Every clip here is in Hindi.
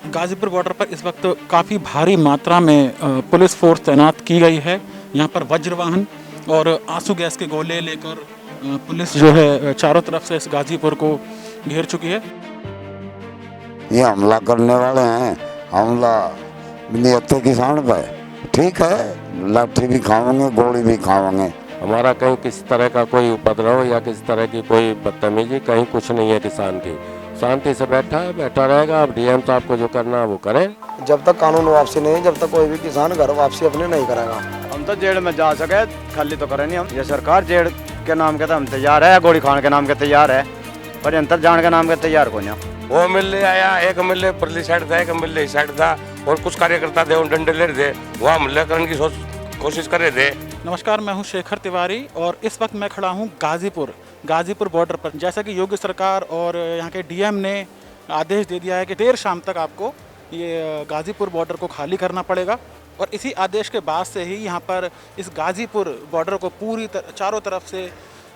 गाज़ीपुर बॉर्डर पर इस वक्त काफ़ी भारी मात्रा में पुलिस फोर्स तैनात की गई है। यहाँ पर वज्र वाहन और आंसू गैस के गोले लेकर पुलिस जो है चारों तरफ से इस गाज़ीपुर को घेर चुकी है। ये हमला करने वाले हैं, हमला नियत किसान पे। ठीक है, लाठी भी खाएंगे, गोली भी खाएंगे। हमारा कहीं किसी तरह का कोई उपद्रव या किसी तरह की कोई बदतमीजी कहीं कुछ नहीं है। किसान की शांति से बैठा है, बैठा रहेगा। अब डीएम साहब को जो करना है वो करें। जब तक कानून वापसी नहीं, जब तक कोई भी किसान घर वापसी अपने नहीं कराएगा। हम तो जेल में जा सके, खाली तो करें नहीं हम। ये सरकार जेल के नाम के तो हम तैयार है, गोली खाने के नाम के तैयार है, पर अंतर जाने के नाम के तैयार को नहीं। वो मिलने आया, एक मिलने परली साइड था, एक मिलने इस साइड था, और कुछ कार्यकर्ता थे डंडे ले रहे थे, वहाँ हमला करने की कोशिश कर रहे थे। नमस्कार, मैं हूं शेखर तिवारी और इस वक्त मैं खड़ा हूं गाज़ीपुर बॉर्डर पर। जैसा कि योगी सरकार और यहाँ के डीएम ने आदेश दे दिया है कि देर शाम तक आपको ये गाज़ीपुर बॉर्डर को खाली करना पड़ेगा, और इसी आदेश के बाद से ही यहाँ पर इस गाज़ीपुर बॉर्डर को चारों तरफ से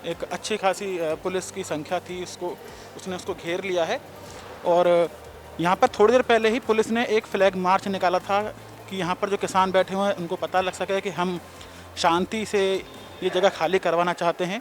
एक अच्छी खासी पुलिस की संख्या थी, उसने उसको घेर लिया है। और यहाँ पर थोड़ी देर पहले ही पुलिस ने एक फ्लैग मार्च निकाला था कि यहाँ पर जो किसान बैठे हुए हैं उनको पता लग सके कि हम शांति से ये जगह खाली करवाना चाहते हैं।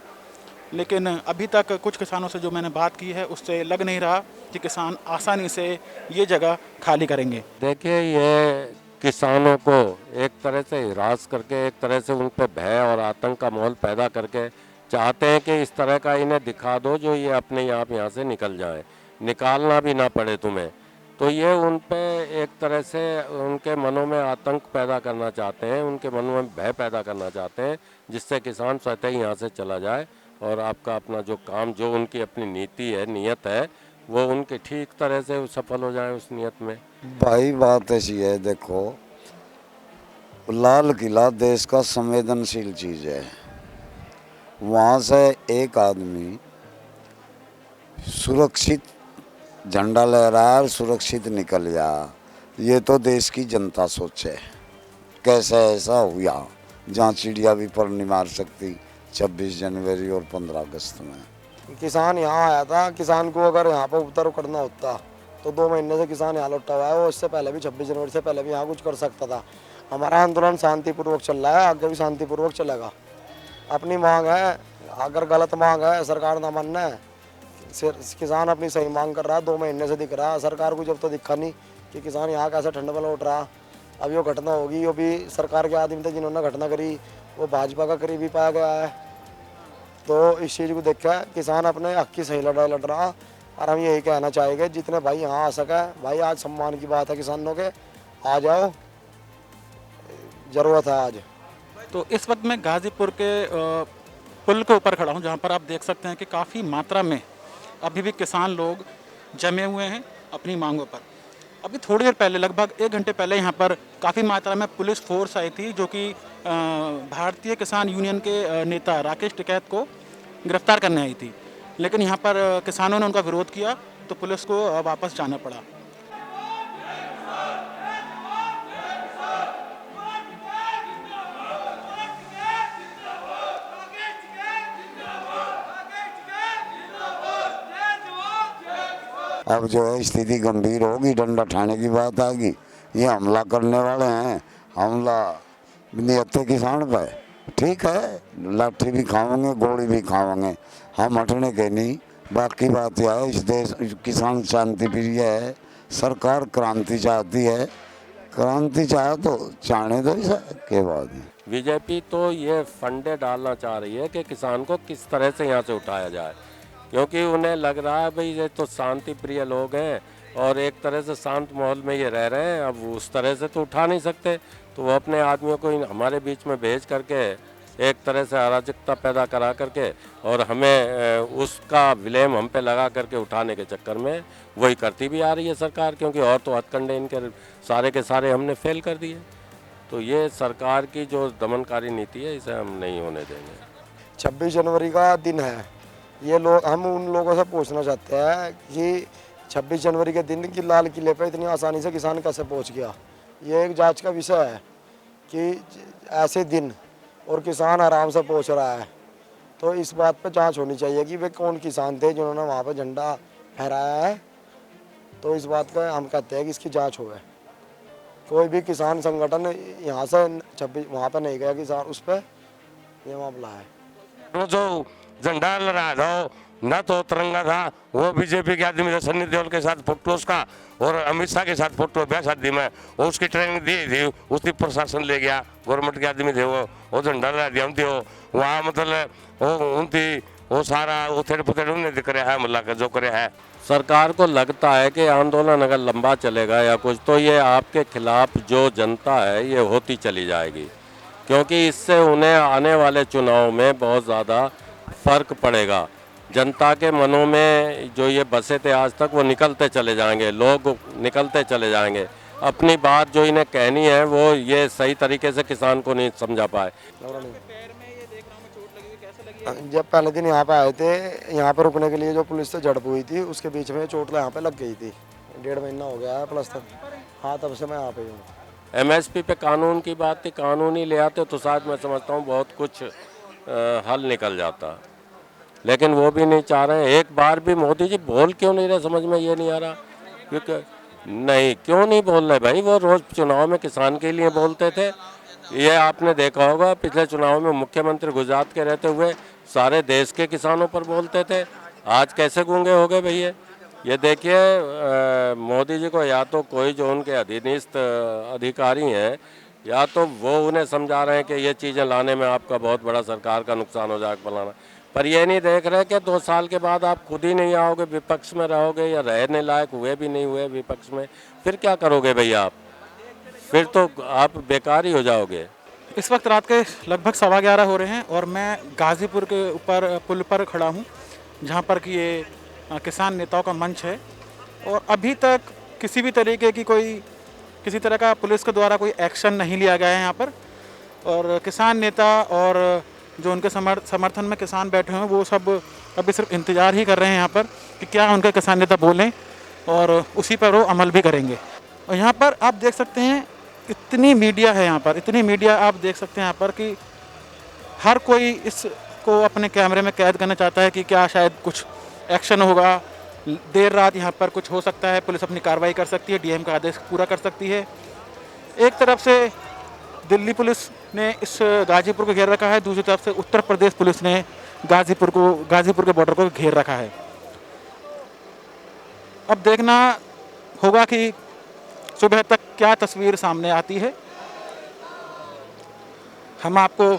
लेकिन अभी तक कुछ किसानों से जो मैंने बात की है उससे लग नहीं रहा कि किसान आसानी से ये जगह खाली करेंगे। देखिए, ये किसानों को एक तरह से हिरास करके, एक तरह से उन पर भय और आतंक का माहौल पैदा करके चाहते हैं कि इस तरह का इन्हें दिखा दो जो ये अपने आप यहाँ से निकल जाए, निकालना भी ना पड़े तुम्हें। तो ये उन पे एक तरह से उनके मनों में आतंक पैदा करना चाहते हैं, उनके मनों में भय पैदा करना चाहते हैं, जिससे किसान स्वतः ही यहाँ से चला जाए और आपका अपना जो काम, जो उनकी अपनी नीति है, नियत है, वो उनके ठीक तरह से सफल हो जाए उस नियत में। भाई बात ऐसी है, देखो, लाल किला देश का संवेदनशील चीज है। वहाँ से एक आदमी सुरक्षित झंडा लहराया और सुरक्षित निकल गया, ये तो देश की जनता सोचे कैसे ऐसा हुआ जहाँ चिड़िया भी पर नहीं मार सकती 26 जनवरी और 15 अगस्त में। किसान यहाँ आया था, किसान को अगर यहाँ पर उपद्रव करना होता तो 2 महीने से किसान यहाँ लौटा हुआ है। वो इससे पहले भी 26 जनवरी से पहले भी यहाँ कुछ कर सकता था। हमारा आंदोलन शांतिपूर्वक चल रहा है, आगे भी शांतिपूर्वक चलेगा। अपनी मांग है, अगर गलत मांग है सरकार ना मानना है, किसान अपनी सही मांग कर रहा है। 2 महीने से दिख रहा है सरकार को, जब तो दिखा नहीं कि किसान यहाँ कैसे ठंड में लौट रहा। अब ये घटना होगी, वो भी सरकार के आदमी थे जिन्होंने घटना करी, वो भाजपा का करीबी पाया गया है। तो इस चीज़ को देखा किसान अपने हक की सही लड़ाई लड़ रहा। और हम यही कहना चाहेंगे जितने भाई यहाँ आ सके, भाई आज सम्मान की बात है किसानों के, आ जाओ, ज़रूरत है आज। तो इस वक्त मैं गाज़ीपुर के पुल के ऊपर खड़ा हूँ, जहाँ पर आप देख सकते हैं कि काफ़ी मात्रा में अभी भी किसान लोग जमे हुए हैं अपनी मांगों पर। अभी थोड़ी देर पहले, लगभग 1 घंटे पहले, यहाँ पर काफ़ी मात्रा में पुलिस फोर्स आई थी, जो कि भारतीय किसान यूनियन के नेता राकेश टिकैत को गिरफ्तार करने आई थी। लेकिन यहाँ पर किसानों ने उनका विरोध किया तो पुलिस को वापस जाना पड़ा। अब जो है स्थिति गंभीर होगी, डंडा उठाने की बात आएगी। ये हमला करने वाले हैं, हमला नियत किसान पे। ठीक है, लाठी भी खाएंगे, गोली भी खाएंगे, हम हटने के नहीं। बाकी बात यह है, इस देश किसान शांति प्रिय है, सरकार क्रांति चाहती है। क्रांति चाहे तो चाहने दो के बाद। बीजेपी तो ये फंडे डालना चाह रही है कि किसान को किस तरह से यहाँ से उठाया जाए, क्योंकि उन्हें लग रहा है भाई ये तो शांति प्रिय लोग हैं और एक तरह से शांत माहौल में ये रह रहे हैं, अब उस तरह से तो उठा नहीं सकते। तो वो अपने आदमियों को हमारे बीच में भेज करके एक तरह से अराजकता पैदा करा करके और हमें उसका विलेम हम पे लगा करके उठाने के चक्कर में वही करती भी आ रही है सरकार, क्योंकि और तो हथकंडे इनके सारे के सारे हमने फेल कर दिए। तो ये सरकार की जो दमनकारी नीति है, इसे हम नहीं होने देंगे। 26 जनवरी का दिन है, ये लोग, हम उन लोगों से पूछना चाहते हैं कि 26 जनवरी के दिन की लाल किले पे इतनी आसानी से किसान कैसे पहुंच गया। ये एक जांच का विषय है कि ऐसे दिन और किसान आराम से पहुंच रहा है। तो इस बात पे जांच होनी चाहिए कि वे कौन किसान थे जिन्होंने वहाँ पे झंडा फहराया है। तो इस बात का हम कहते हैं कि इसकी जांच होवे। कोई भी किसान संगठन यहाँ से 26 वहाँ पर नहीं गया किसान उस पर ये मामला है। वो जो झंडा लहरा था ना तो तिरंगा था, वो बीजेपी के आदमी थे, सन्नी देओल के साथ फोटो उसका और अमित शाह के साथ फोटो ब्याह शादी में, वो उसकी ट्रेनिंग दी थी, उसकी प्रशासन ले गया, गवर्नमेंट के आदमी थे वो झंडा लहरा दिया उनकी वो वहाँ मतलब वो उनकी वो सारा उथेड़ पुथेड़ उन्हें दिख रहा है हमला का जो करे है। सरकार को लगता है कि आंदोलन अगर लंबा चलेगा या कुछ तो ये आपके खिलाफ जो जनता है ये होती चली जाएगी, क्योंकि इससे उन्हें आने वाले चुनाव में बहुत ज़्यादा फर्क पड़ेगा। जनता के मनों में जो ये बसे थे आज तक वो निकलते चले जाएंगे, लोग निकलते चले जाएंगे। अपनी बात जो इन्हें कहनी है वो ये सही तरीके से किसान को नहीं समझा पाए। जब पहले दिन यहाँ पे आए थे, यहाँ पे रुकने के लिए जो पुलिस से झड़प हुई थी उसके बीच में चोट यहाँ पे लग गई थी। 1.5 महीना हो गया है प्लस तक। हाँ, तब से मैं यहाँ पे ही हूँ। एमएसपी पे कानून की बात थी, कानून ही ले आते तो शायद मैं समझता हूँ बहुत कुछ हल निकल जाता, लेकिन वो भी नहीं चाह रहे हैं। एक बार भी मोदी जी बोल क्यों नहीं रहे समझ में ये नहीं आ रहा, क्योंकि नहीं क्यों नहीं बोल रहे भाई, वो रोज चुनाव में किसान के लिए बोलते थे। ये आपने देखा होगा पिछले चुनाव में मुख्यमंत्री गुजरात के रहते हुए सारे देश के किसानों पर बोलते थे, आज कैसे गूंगे हो गए भैया। ये देखिए मोदी जी को या तो कोई जो उनके अधीनस्थ अधिकारी हैं या तो वो उन्हें समझा रहे हैं कि ये चीज़ें लाने में आपका बहुत बड़ा सरकार का नुकसान हो जाएगा फलाना, पर ये नहीं देख रहे कि 2 साल के बाद आप खुद ही नहीं आओगे, विपक्ष में रहोगे या रहने लायक हुए भी नहीं हुए विपक्ष में, फिर क्या करोगे भैया आप, फिर तो आप बेकार ही हो जाओगे। इस वक्त रात के लगभग 11:15 हो रहे हैं और मैं गाज़ीपुर के ऊपर पुल पर खड़ा हूँ, जहाँ पर कि ये किसान नेताओं का मंच है। और अभी तक किसी भी तरीके की किसी तरह का पुलिस के द्वारा कोई एक्शन नहीं लिया गया है यहाँ पर। और किसान नेता और जो उनके समर्थन में किसान बैठे हुए हैं वो सब अभी सिर्फ इंतज़ार ही कर रहे हैं यहाँ पर कि क्या उनके किसान नेता बोलें और उसी पर वो अमल भी करेंगे। और यहाँ पर आप देख सकते हैं इतनी मीडिया है यहाँ पर, इतनी मीडिया आप देख सकते हैं यहाँ पर कि हर कोई इसको अपने कैमरे में कैद करना चाहता है कि क्या शायद कुछ एक्शन होगा, देर रात यहाँ पर कुछ हो सकता है, पुलिस अपनी कार्रवाई कर सकती है, डीएम का आदेश पूरा कर सकती है। एक तरफ से दिल्ली पुलिस ने इस गाज़ीपुर को घेर रखा है, दूसरी तरफ से उत्तर प्रदेश पुलिस ने गाज़ीपुर के बॉर्डर को घेर रखा है। अब देखना होगा कि सुबह तक क्या तस्वीर सामने आती है। हम आपको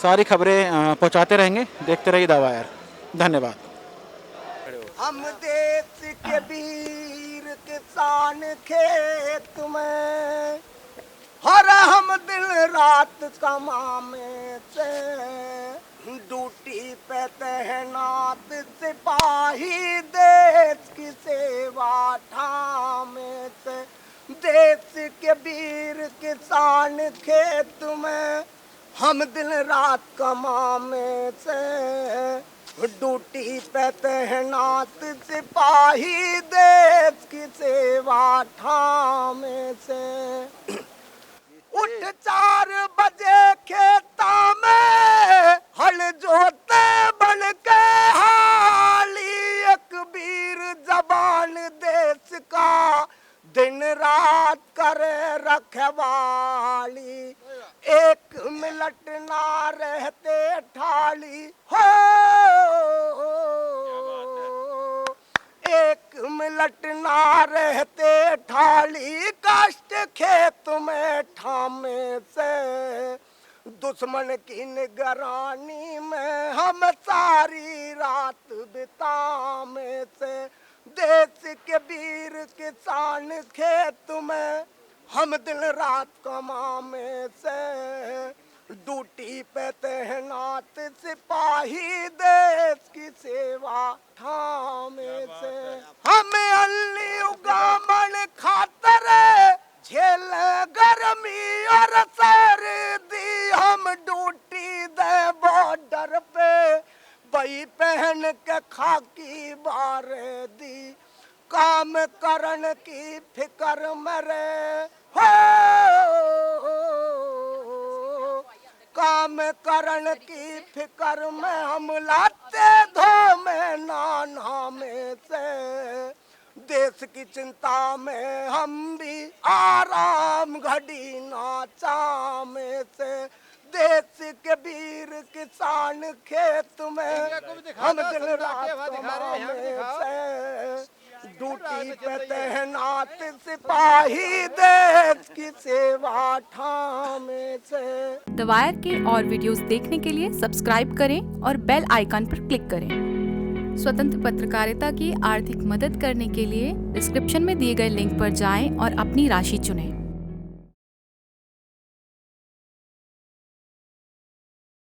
सारी खबरें पहुंचाते रहेंगे, देखते रहिए दावा यार। धन्यवाद। हम देश के वीर किसान खेत में, हर हम दिन रात कमाने से, ड्यूटी पे तैनात सिपाही देश की सेवा ठामे से, देश के वीर किसान खेत में हम दिन रात कमाने से, ड्यूटी पे तैनात सिपाही देश की सेवा ठामे से, उठ 4 बजे खेता में हल जोते बन के हाली, एक वीर जवान देश का दिन रात करे रखवाली, 1 मिनट ना रहते ठाली हो, 1 मिनट ना रहते ठाली, कष्ट खेत में ठामे से, दुश्मन की निगरानी में हम सारी रात बितामे से, देश के वीर किसान खेत में हम दिन रात कमामे से, ड्यूटी पे तैनात सिपाही देश की सेवा ठामे से, हमें अल्ली उगामन खातर झेल गर्मी और सर्दी, हम ड्यूटी दे बॉर्डर पे बई पहन के खाकी बारे दी, काम करन की फिकर मरे हो, काम करन की फिकर में हम लाते धो में नाना में से, देश की चिंता में हम भी आराम घड़ी ना चामे से, देश के वीर किसान खेत में हम दिन रात कमाने से, ड्यूटी पे तैनात सिपाही देश की सेवा ठामे से। द वायर के और वीडियोस देखने के लिए सब्सक्राइब करें और बेल आइकन पर क्लिक करें। स्वतंत्र पत्रकारिता की आर्थिक मदद करने के लिए डिस्क्रिप्शन में दिए गए लिंक पर जाएं और अपनी राशि चुनें।